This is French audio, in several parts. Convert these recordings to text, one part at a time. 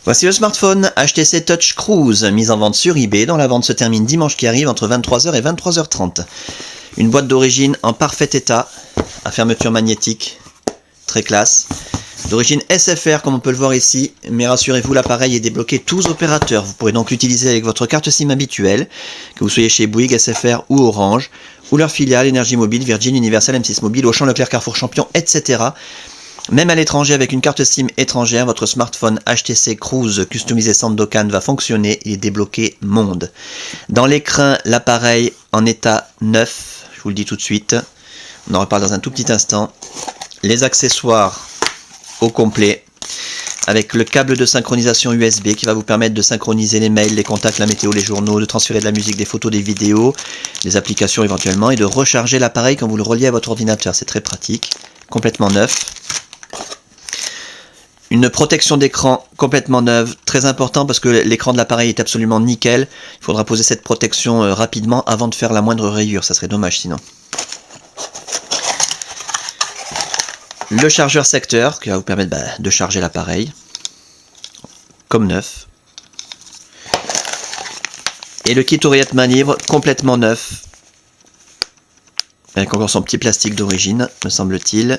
Voici le smartphone HTC Touch Cruise, mis en vente sur eBay, dont la vente se termine dimanche qui arrive entre 23h et 23h30. Une boîte d'origine en parfait état, à fermeture magnétique, très classe. D'origine SFR comme on peut le voir ici, mais rassurez-vous, l'appareil est débloqué tous opérateurs. Vous pourrez donc l'utiliser avec votre carte SIM habituelle, que vous soyez chez Bouygues, SFR ou Orange, ou leur filiale Énergie Mobile, Virgin, Universal, M6 Mobile, Auchan, Leclerc, Carrefour, Champion, etc. Même à l'étranger, avec une carte SIM étrangère, votre smartphone HTC Cruise customisé Sandokan va fonctionner, il est débloqué monde. Dans l'écran, l'appareil en état neuf, je vous le dis tout de suite, on en reparle dans un tout petit instant. Les accessoires au complet, avec le câble de synchronisation USB qui va vous permettre de synchroniser les mails, les contacts, la météo, les journaux, de transférer de la musique, des photos, des vidéos, des applications éventuellement, et de recharger l'appareil quand vous le reliez à votre ordinateur. C'est très pratique, complètement neuf. Une protection d'écran complètement neuve, très important parce que l'écran de l'appareil est absolument nickel. Il faudra poser cette protection rapidement avant de faire la moindre rayure, ça serait dommage sinon. Le chargeur secteur qui va vous permettre de charger l'appareil comme neuf. Et le kit oreillette main libre complètement neuf. Avec encore son petit plastique d'origine, me semble-t-il.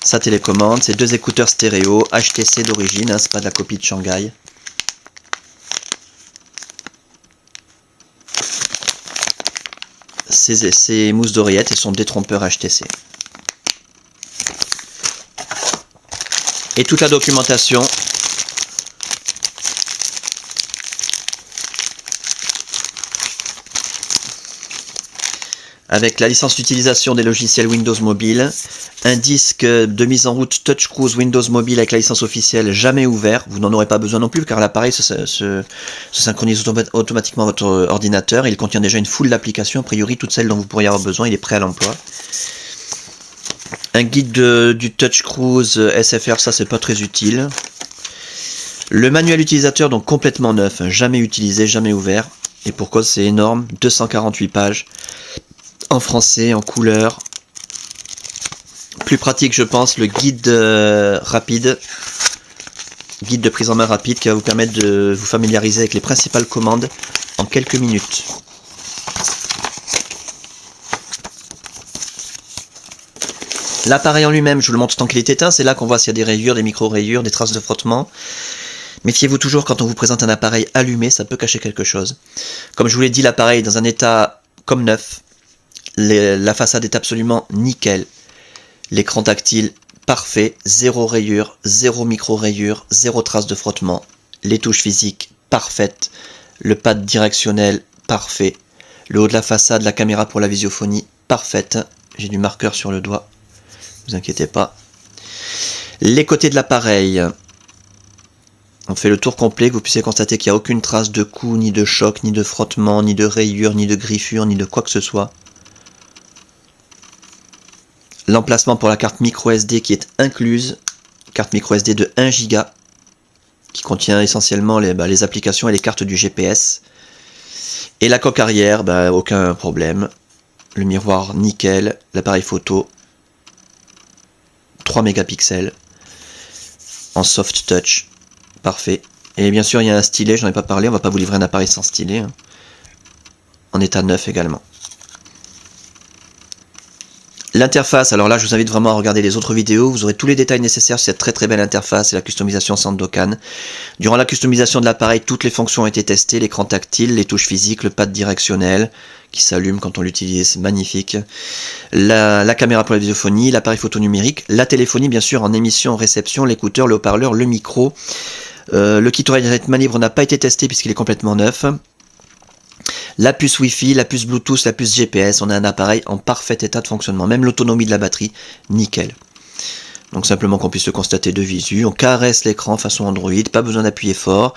Sa télécommande, c'est deux écouteurs stéréo HTC d'origine, hein, c'est pas de la copie de Shanghai. Ces mousses d'oreillette et son détrompeur HTC. Et toute la documentation avec la licence d'utilisation des logiciels Windows Mobile, un disque de mise en route Touch Cruise Windows Mobile avec la licence officielle jamais ouvert, vous n'en aurez pas besoin non plus car l'appareil se synchronise automatiquement à votre ordinateur, il contient déjà une foule d'applications, a priori toutes celles dont vous pourriez avoir besoin, il est prêt à l'emploi. Un guide du Touch Cruise SFR, ça c'est pas très utile. Le manuel utilisateur donc complètement neuf, hein, jamais utilisé, jamais ouvert, et pour cause c'est énorme, 248 pages. En français, en couleur. Plus pratique, je pense, le guide rapide. Guide de prise en main rapide qui va vous permettre de vous familiariser avec les principales commandes en quelques minutes. L'appareil en lui-même, je vous le montre tant qu'il est éteint. C'est là qu'on voit s'il y a des rayures, des micro-rayures, des traces de frottement. Méfiez-vous toujours quand on vous présente un appareil allumé, ça peut cacher quelque chose. Comme je vous l'ai dit, l'appareil est dans un état comme neuf. La façade est absolument nickel. L'écran tactile parfait, zéro rayure, zéro micro-rayure, zéro trace de frottement. Les touches physiques parfaites. Le pad directionnel parfait. Le haut de la façade, la caméra pour la visiophonie parfaite. J'ai du marqueur sur le doigt, ne vous inquiétez pas. Les côtés de l'appareil. On fait le tour complet, que vous puissiez constater qu'il n'y a aucune trace de coup, ni de choc, ni de frottement, ni de rayure, ni de griffure, ni de quoi que ce soit. L'emplacement pour la carte micro SD qui est incluse, carte micro SD de 1 Go, qui contient essentiellement les applications et les cartes du GPS. Et la coque arrière, aucun problème. Le miroir nickel, l'appareil photo, 3 mégapixels, en soft touch, parfait. Et bien sûr il y a un stylet, j'en ai pas parlé, on va pas vous livrer un appareil sans stylet, hein. En état neuf également. L'interface, alors là je vous invite vraiment à regarder les autres vidéos, vous aurez tous les détails nécessaires sur cette très très belle interface et la customisation Sandokan. Durant la customisation de l'appareil, toutes les fonctions ont été testées, l'écran tactile, les touches physiques, le pad directionnel qui s'allume quand on l'utilise, magnifique. La caméra pour la visiophonie, l'appareil photo numérique, la téléphonie bien sûr en émission, en réception, l'écouteur, le haut-parleur, le micro. Le kit oreillette main libre n'a pas été testé puisqu'il est complètement neuf. La puce Wi-Fi, la puce Bluetooth, la puce GPS, on a un appareil en parfait état de fonctionnement. Même l'autonomie de la batterie, nickel. Donc simplement qu'on puisse le constater de visu. On caresse l'écran façon Android, pas besoin d'appuyer fort.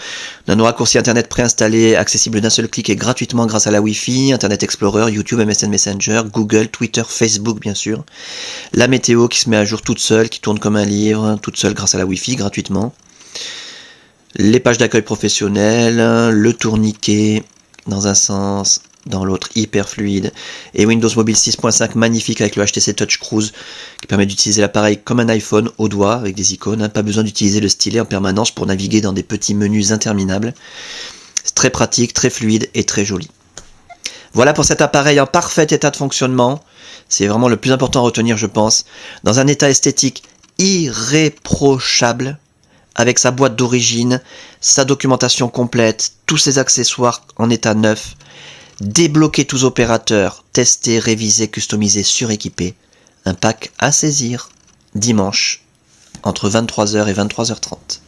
On a nos raccourcis internet préinstallés, accessibles d'un seul clic et gratuitement grâce à la Wi-Fi, Internet Explorer, YouTube, MSN Messenger, Google, Twitter, Facebook bien sûr. La météo qui se met à jour toute seule, qui tourne comme un livre, toute seule grâce à la Wi-Fi, gratuitement. Les pages d'accueil professionnel, le tourniquet, dans un sens, dans l'autre hyper fluide, et Windows Mobile 6.5 magnifique avec le HTC Touch Cruise qui permet d'utiliser l'appareil comme un iPhone au doigt avec des icônes, pas besoin d'utiliser le stylet en permanence pour naviguer dans des petits menus interminables. C'est très pratique, très fluide et très joli. Voilà pour cet appareil en parfait état de fonctionnement, c'est vraiment le plus important à retenir je pense, dans un état esthétique irréprochable, avec sa boîte d'origine, sa documentation complète, tous ses accessoires en état neuf, débloquer tous opérateurs, tester, réviser, customiser, suréquiper. Un pack à saisir dimanche entre 23h et 23h30.